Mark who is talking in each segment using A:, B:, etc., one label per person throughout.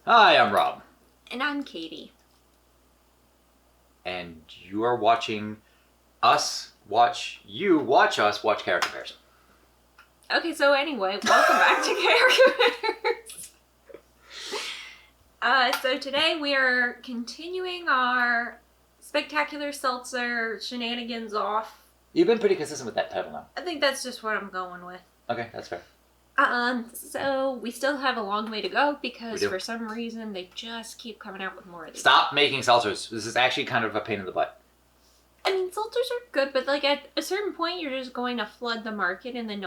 A: Hi, I'm Rob.
B: And I'm Katie.
A: And you are watching us watch us watch character pairs.
B: Okay, so anyway, welcome back to Character Pairs. So today we are continuing our spectacular seltzer shenanigans off.
A: You've been pretty consistent with that title now.
B: I think that's just what I'm going with.
A: Okay, that's fair.
B: So we still have a long way to go because for some reason they just keep coming out with more of these.
A: Stop making seltzers. This is actually kind of a pain in the butt.
B: I mean, seltzers are good, but like at a certain point, you're just going to flood the market, and then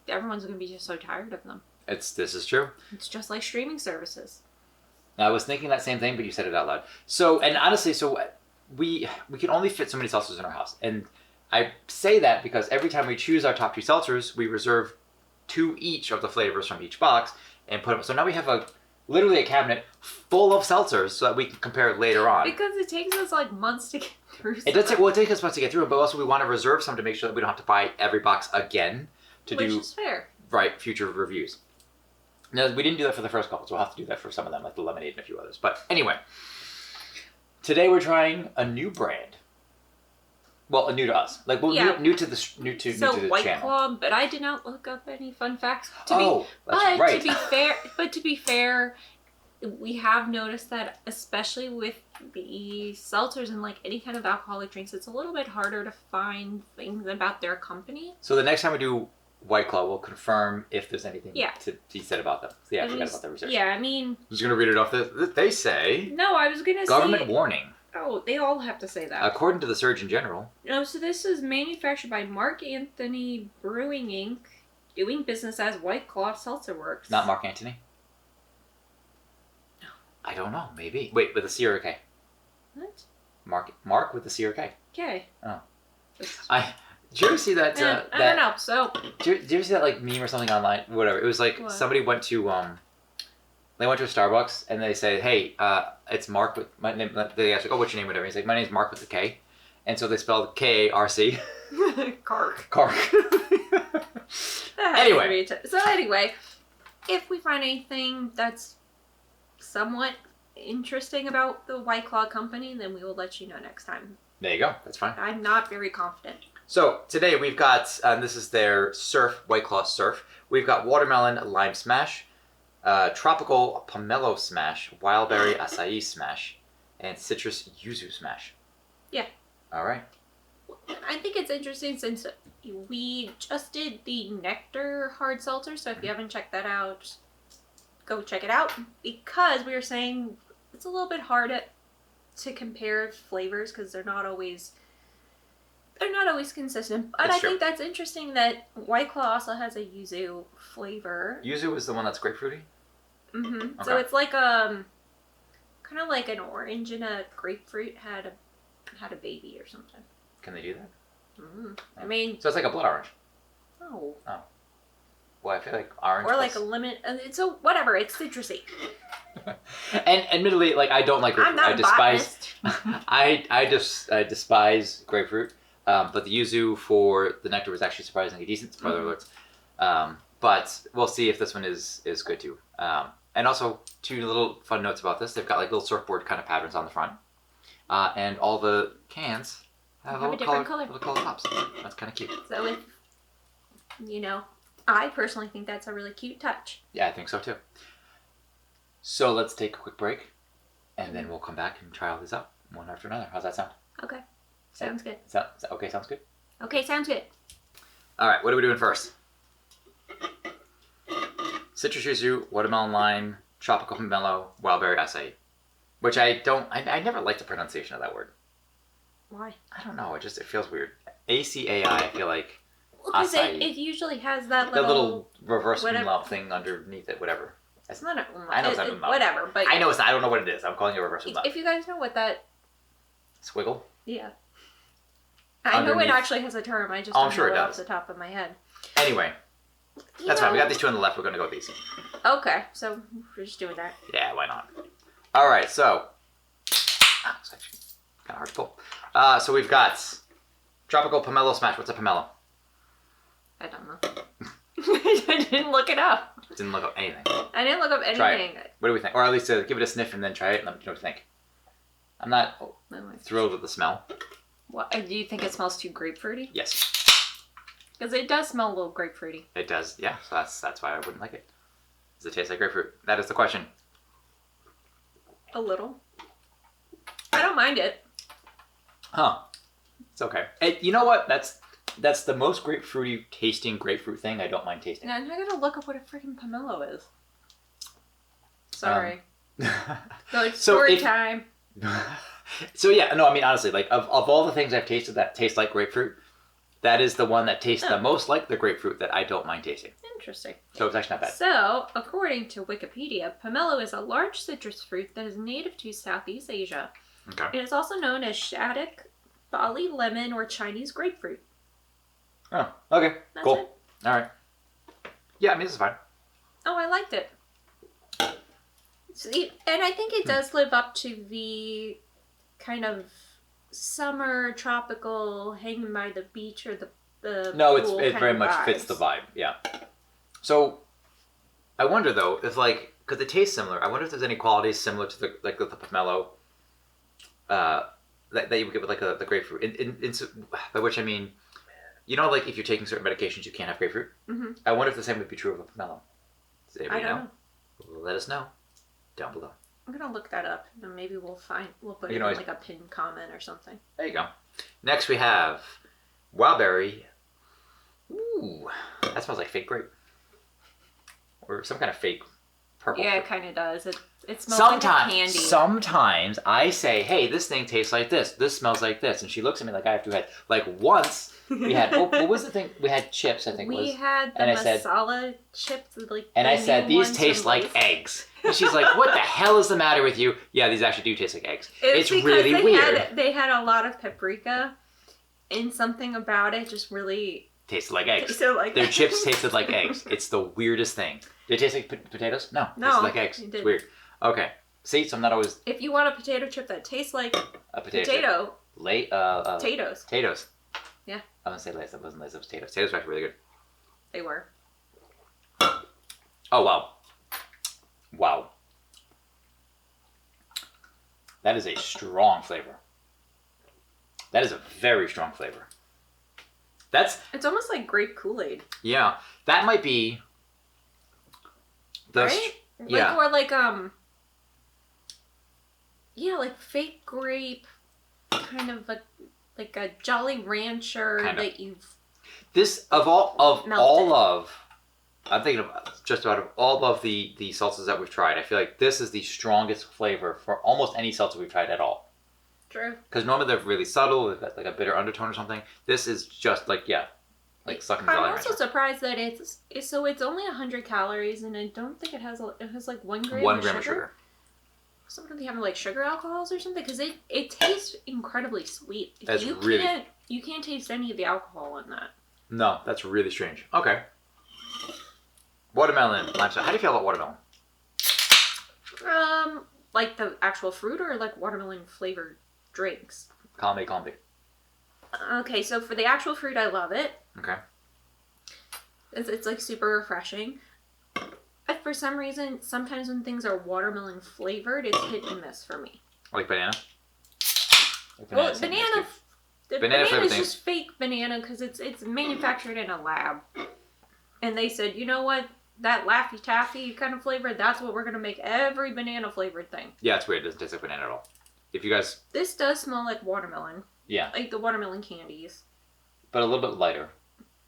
B: everyone's going to be just so tired of them.
A: This is true.
B: It's just like streaming services.
A: I was thinking that same thing, but you said it out loud. So, and honestly, we can only fit so many seltzers in our house, and I say that because every time we choose our top 2 seltzers, we reserve 2 each of the flavors from each box and put them. So now we have literally a cabinet full of seltzers so that we can compare later on.
B: Because it takes us like months to get through.
A: It does take us months to get through it, but also we want to reserve some to make sure that we don't have to buy every box again
B: Which is fair.
A: Right, future reviews. Now, we didn't do that for the first couple, so we'll have to do that for some of them, like the lemonade and a few others. But anyway, today we're trying a new brand. Well, new to us, like new to the channel.
B: White Claw, but I did not look up any fun facts.
A: That's right.
B: To be fair, we have noticed that, especially with the seltzers and like any kind of alcoholic drinks, it's a little bit harder to find things about their company.
A: So the next time we do White Claw, we'll confirm if there's anything to be said about them. So I forgot about the research.
B: Yeah, I mean,
A: I'm just gonna read it off. They say.
B: No, I was gonna say
A: government warning.
B: Oh, they all have to say that.
A: According to the Surgeon General.
B: No, so this is manufactured by Mark Anthony Brewing Inc., doing business as White Claw Seltzer Works.
A: Not Mark Antony?
B: No.
A: I don't know. Maybe. Wait, with a C or a K?
B: What?
A: Mark with a C or a K?
B: K.
A: Oh. Did you ever see that?
B: I don't know. So.
A: Did you ever see that like meme or something online? Whatever. It was like somebody went to They went to a Starbucks and they said, "Hey, it's Mark with my name." They asked, "Oh, what's your name?" Whatever. He's like, "My name's Mark with a K," and so they spelled K-A-R-C.
B: Kark.
A: Anyway.
B: So anyway, if we find anything that's somewhat interesting about the White Claw company, then we will let you know next time.
A: There you go. That's fine.
B: I'm not very confident.
A: So today we've got this is their White Claw Surf. We've got watermelon lime smash. Tropical Pomelo Smash, Wildberry Acai Smash, and Citrus Yuzu Smash.
B: Yeah.
A: All right.
B: I think it's interesting since we just did the Nectar hard seltzer, so if you haven't checked that out, go check it out. Because we were saying it's a little bit hard to compare flavors because they're not always consistent. But I think that's interesting that White Claw also has a yuzu flavor.
A: Yuzu is the one that's grapefruity?
B: Mm-hmm.
A: Okay.
B: So it's like kind of like an orange and a grapefruit had a baby or something.
A: Can they do that?
B: Mm-hmm. I mean,
A: so it's like a blood orange.
B: Oh.
A: Well, I feel like orange.
B: Or like a lemon. It's whatever. It's citrusy.
A: And admittedly, like I don't like grapefruit.
B: I'm not
A: I despise grapefruit. But the yuzu for the nectar was actually surprisingly decent. Spoiler alerts. But we'll see if this one is good too. And also, 2 little fun notes about this. They've got like little surfboard kind of patterns on the front. And all the cans have a different color. Little color tops. That's kind of cute.
B: So I personally think that's a really cute touch.
A: Yeah, I think so too. So let's take a quick break. And then we'll come back and try all these out one after another. How's that sound?
B: Okay. Sounds good.
A: Okay, sounds good?
B: Okay, sounds good.
A: All right, what are we doing first? Citrus yuzu, watermelon lime, tropical pomelo, wildberry acai. Which I never liked the pronunciation of that word.
B: Why?
A: I don't know, it feels weird. ACAI, I feel like.
B: Because it usually has that
A: little reverse umlaut thing underneath it, whatever.
B: It's not an umlaut.
A: I know it's not an umlaut.
B: Whatever, but...
A: I know it's not, I don't know what it is. I'm calling it a reverse umlaut.
B: If you guys know what that...
A: Squiggle?
B: Yeah. I know it actually has a term. I just don't know it off the top of my head.
A: Anyway, that's fine. We got these 2 on the left. We're going to go with these.
B: Okay, so we're just doing that.
A: Yeah, why not? All right, so it's actually kind of hard to pull. So we've got tropical pomelo smash. What's a pomelo?
B: I don't know. I didn't look it up.
A: Didn't look up anything.
B: I didn't look up anything.
A: Try it. What do we think? Or at least give it a sniff and then try it and let me know what you think. I'm not thrilled with the smell.
B: What, do you think it smells too grapefruity?
A: Yes.
B: Because it does smell a little grapefruity.
A: It does, yeah. So that's why I wouldn't like it. Does it taste like grapefruit? That is the question.
B: A little. I don't mind it.
A: Huh. It's okay. You know what? That's the most grapefruity tasting grapefruit thing I don't mind tasting.
B: Now, I'm not gonna look up what a freaking pomelo is. Sorry. So it's story time.
A: So yeah, no, I mean honestly, like of all the things I've tasted that taste like grapefruit, that is the one that tastes the most like the grapefruit that I don't mind tasting.
B: Interesting.
A: So it's actually not bad.
B: So, according to Wikipedia, pomelo is a large citrus fruit that is native to Southeast Asia.
A: Okay.
B: It is also known as shaddock, Bali lemon, or Chinese grapefruit.
A: Oh, okay.
B: That's
A: cool.
B: it.
A: All right. Yeah, I mean this is fine.
B: Oh, I liked it. See, and I think it does live up to the kind of summer tropical hanging by the beach or the
A: No,
B: pool
A: it
B: kind
A: very
B: of
A: much
B: vibes.
A: fits the vibe. Yeah. So, I wonder though if like because it tastes similar. I wonder if there's any qualities similar to the pomelo. That you would give it like the grapefruit. By which I mean, you know, like if you're taking certain medications, you can't have grapefruit.
B: Mm-hmm.
A: I wonder if the same would be true of a pomelo. Does anybody
B: I don't know.
A: Let us know down below.
B: I'm gonna look that up, and maybe we'll put it in like a pinned comment or something.
A: There you go. Next we have Wildberry. Ooh, that smells like fake grape. Or some kind of fake purple.
B: Yeah,
A: fruit.
B: it kind of does. It smells like a candy.
A: Sometimes I say, hey, this thing tastes like this. This smells like this. And she looks at me like I have two heads. Like once we had, what was the thing? We had chips, I think
B: we had the masala chips.
A: And I said, these taste like eggs. And she's like, what the hell is the matter with you? Yeah, these actually do taste like eggs. It's really weird.
B: They had a lot of paprika and something about it just really
A: tasted like eggs.
B: Their
A: chips tasted like eggs. It's the weirdest thing. Did it taste like potatoes? No. It tasted like eggs. It's weird. Okay. See, so I'm not always...
B: If you want a potato chip that tastes like
A: a potato.
B: Potatoes.
A: Potatoes.
B: Yeah.
A: I was going to say Lay's. That wasn't Lay's. It was potatoes. Potatoes were actually really good.
B: They were.
A: Oh, wow. Wow. That is a strong flavor. That is a very strong flavor.
B: It's almost like grape Kool-Aid.
A: Yeah. That might be...
B: Right? Yeah. Or like like fake grape, kind of like a Jolly Rancher that you've...
A: This, I'm thinking of just about all of the seltzers that we've tried. I feel like this is the strongest flavor for almost any seltzer we've tried at all.
B: True.
A: Because normally they're really subtle, they've got like a bitter undertone or something. This is just like sucking Jolly Rancher.
B: I'm also surprised that it's only 100 calories, and I don't think it has like 1 gram of sugar. Something they have like sugar alcohols or something, because it tastes incredibly sweet. You can't taste any of the alcohol in that.
A: No, that's really strange. Okay. Watermelon. How do you feel about watermelon?
B: Like the actual fruit or like watermelon flavored drinks?
A: Column B.
B: Okay, so for the actual fruit, I love it.
A: Okay.
B: It's like super refreshing. But for some reason, sometimes when things are watermelon flavored, it's hit and miss for me.
A: Like banana?
B: Well, banana is
A: things.
B: just fake banana because it's manufactured in a lab. And they said, you know what? That Laffy Taffy kind of flavor, that's what we're going to make every banana flavored thing.
A: Yeah, it's weird. It doesn't taste like banana at all. If you guys...
B: This does smell like watermelon.
A: Yeah.
B: Like the watermelon candies.
A: But a little bit lighter.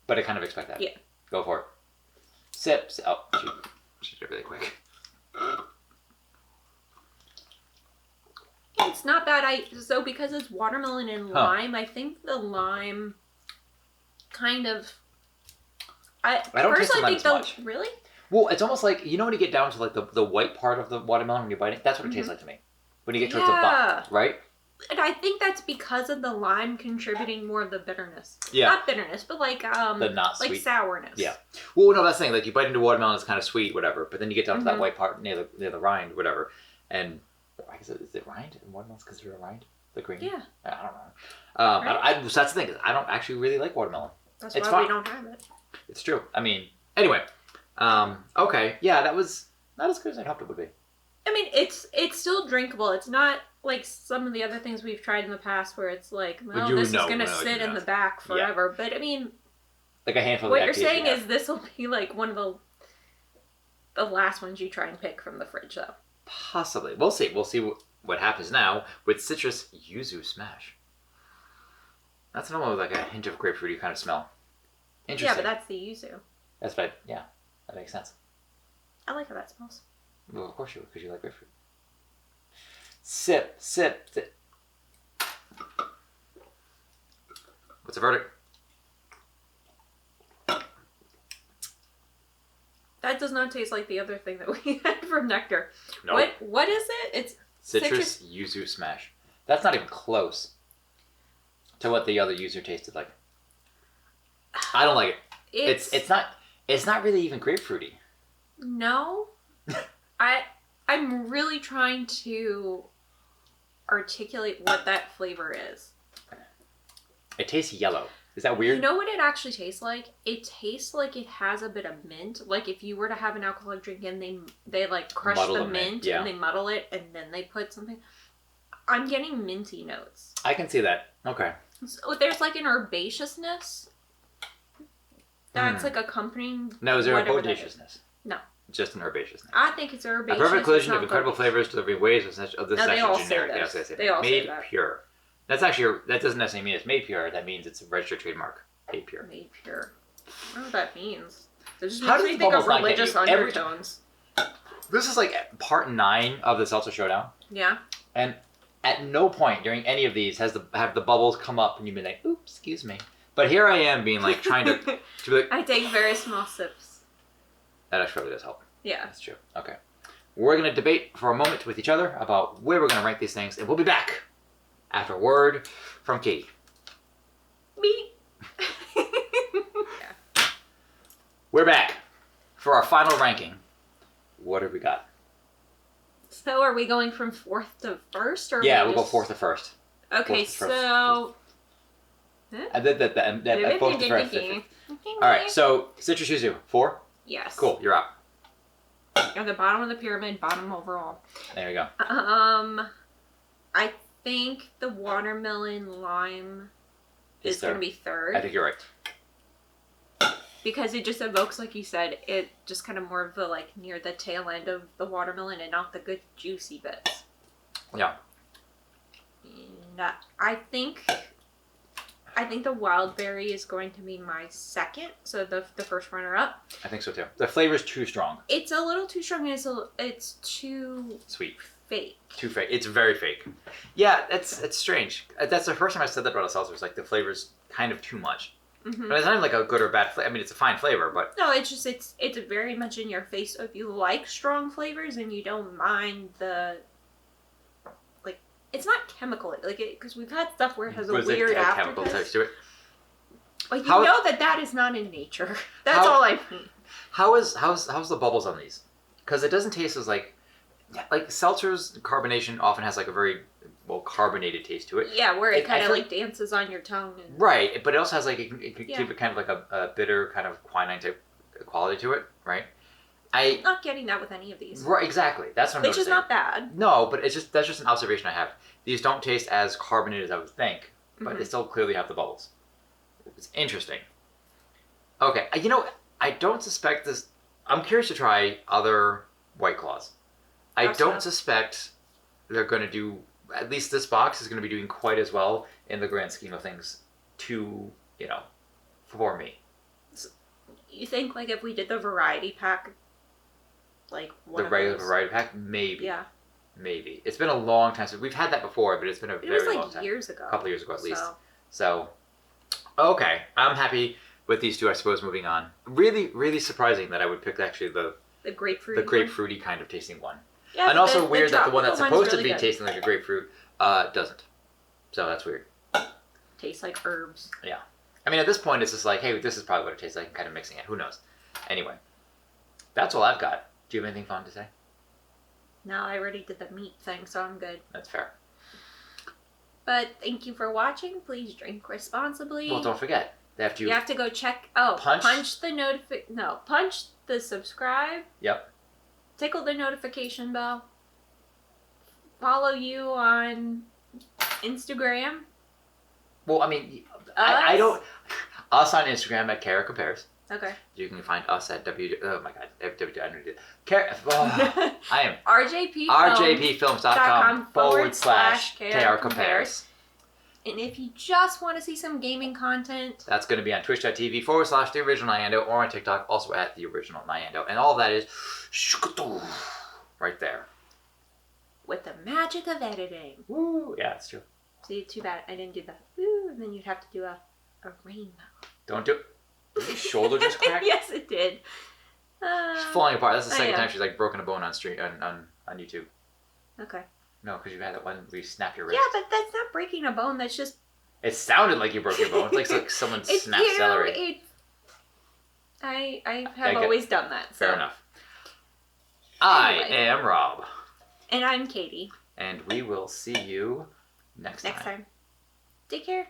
A: But I kind of expect that.
B: Yeah.
A: Go for it. Sip. Oh, she did it really quick.
B: It's not bad. So because it's watermelon and lime, I think the lime kind of... I don't taste the lime as much. Really?
A: Well, it's almost like, you know when you get down to like the white part of the watermelon when you bite it? That's what it tastes like to me. When you get towards the butt, right?
B: And I think that's because of the lime contributing more of the bitterness.
A: Yeah.
B: Not bitterness, but like
A: the not sweet.
B: Like sourness.
A: Yeah. Well, no, that's the thing. Like you bite into watermelon, it's kind of sweet, whatever. But then you get down to that white part near the rind, whatever. And I guess is it rind? And watermelon's considered a rind? The green?
B: Yeah.
A: I don't know. So that's the thing. I don't actually really like watermelon.
B: That's why we don't have it.
A: It's true. I mean, Anyway, okay, yeah, that was not as good as I hoped it would be.
B: I mean, it's still drinkable. It's not like some of the other things we've tried in the past where it's like, well, this is going to sit in the back forever. Yeah. But I mean,
A: like a handful.
B: What you're saying is this will be like one of the last ones you try and pick from the fridge, though.
A: Possibly. We'll see. We'll see what happens now with citrus yuzu smash. That's another one with like a hint of grapefruity kind of smell. Interesting.
B: Yeah, but that's the yuzu.
A: That's right. Yeah, that makes sense.
B: I like how that smells.
A: Well, of course you would, because you like grapefruit. Sip, sip, sip. What's the verdict?
B: That does not taste like the other thing that we had from Nectar.
A: Nope.
B: What is it? It's
A: citrus yuzu smash. That's not even close to what the other yuzu tasted like. I don't like it. It's not really even grapefruity.
B: No. I'm really trying to articulate what that flavor is.
A: It tastes yellow. Is that weird?
B: You know what it actually tastes like? It tastes like it has a bit of mint. Like if you were to have an alcoholic drink and they like crush the mint and they muddle it and then they put something. I'm getting minty notes.
A: I can see that. Okay.
B: So there's like an herbaceousness that's like accompanying.
A: No, is there a bodaciousness?
B: No.
A: Just an herbaceousness.
B: I think it's herbaceous.
A: A perfect collision of incredible flavors delivering ways of this section generic.
B: Yes, they all say
A: made
B: that.
A: Pure. That's actually, that doesn't necessarily mean it's made pure. That means it's a registered trademark. Made pure.
B: Made pure. I don't know what that means. It just
A: How
B: makes
A: does
B: me
A: the
B: think of
A: bubbles not get
B: religious
A: you?
B: undertones.
A: This is like part 9 of the Seltzer Showdown.
B: Yeah.
A: And at no point during any of these have the bubbles come up and you've been like, oops, excuse me. But here I am being like trying to be like,
B: I take very small sips.
A: That actually really does help.
B: Yeah.
A: That's true. Okay. We're going to debate for a moment with each other about where we're going to rank these things, and we'll be back after a word from Katie.
B: Me. Yeah.
A: We're back for our final ranking. What have we got?
B: So are we going from 4th to 1st? Or
A: Yeah, we'll go 4th to 1st.
B: Okay, so...
A: I did that. Both to 1st. All right, so Citrus Yuzu, 4?
B: Yes.
A: Cool, you're up.
B: At the bottom of the pyramid, bottom overall.
A: There you go.
B: I think the watermelon lime is going to be 3rd.
A: I think you're right.
B: Because it just evokes, like you said, it just kind of more of the like near the tail end of the watermelon and not the good juicy bits.
A: Yeah.
B: And I think the Wildberry is going to be my 2nd, so the first runner up.
A: I think so too. The flavor's too strong.
B: It's a little too strong and it's too
A: sweet.
B: Fake.
A: Too fake. It's very fake. Yeah, it's strange. That's the first time I said that about a seltzer. It's like the flavor's kind of too much. Mm-hmm. But it's not even like a good or bad flavor. I mean, it's a fine flavor, but
B: no, it's just it's very much in your face. So if you like strong flavors and you don't mind the like, it's not chemical like because we've had stuff where it has a weird
A: chemical taste to it.
B: Like you know that is not in nature. That's all I mean.
A: How's the bubbles on these? Because it doesn't taste as like seltzer's carbonation often has like a very carbonated taste to it.
B: Yeah, where it kind of like dances on your tongue. And...
A: Right, but it also has like it can keep it kind of like a bitter kind of quinine type quality to it, right?
B: I'm not getting that with any of these.
A: Right, exactly. That's what I'm noticing.
B: Which is not bad.
A: No, but that's just an observation I have. These don't taste as carbonated as I would think, but they still clearly have the bubbles. It's interesting. Okay, I don't suspect this. I'm curious to try other White Claws. I don't suspect they're going to do, at least this box is going to be doing quite as well in the grand scheme of things for me.
B: You think like if we did the variety pack, like
A: the regular variety pack, maybe.
B: Yeah.
A: Maybe. It's been a long time since we've had that before, but it's been a very long time.
B: Years ago.
A: A couple of years ago at least. So, okay. I'm happy with these two, I suppose, moving on. Really, really surprising that I would pick actually the grapefruity kind of tasting one. Yeah, and also weird that the one that's supposed to be tasting like a grapefruit doesn't. So that's weird.
B: Tastes like herbs.
A: Yeah. I mean, at this point, it's just like, hey, this is probably what it tastes like, and kind of mixing it. Who knows? Anyway, that's all I've got. Do you have anything fun to say?
B: No, I already did the meat thing, so I'm good.
A: That's fair.
B: But thank you for watching. Please drink responsibly.
A: Well, don't forget, They have to.
B: You have to go check. Oh, punch the subscribe.
A: Yep.
B: Tickle the notification bell. Follow you on Instagram.
A: Well, I mean, I don't. Us on Instagram at Kara Compares.
B: Okay.
A: You can find us at Oh my God. I don't do that. I am. RJPfilms.com/KR
B: And if you just want to see some gaming content,
A: that's going to be on twitch.tv/The Original Nyando or on TikTok, also at The Original Nyando. And all that is right there.
B: With the magic of editing.
A: Woo! Yeah, it's true.
B: See, too bad I didn't do that. Woo! And then you'd have to do a rainbow.
A: Don't do it. Did your shoulder just crack?
B: Yes, it did.
A: She's falling apart. That's the second time she's like broken a bone on YouTube.
B: Okay.
A: No, because you had that one where you snapped your wrist.
B: Yeah, but that's not breaking a bone. That's just.
A: It sounded like you broke your bone. It's like someone snapped celery.
B: I have always done that. So.
A: Fair enough. Anyway. I am Rob.
B: And I'm Katie.
A: And we will see you next time.
B: Take care.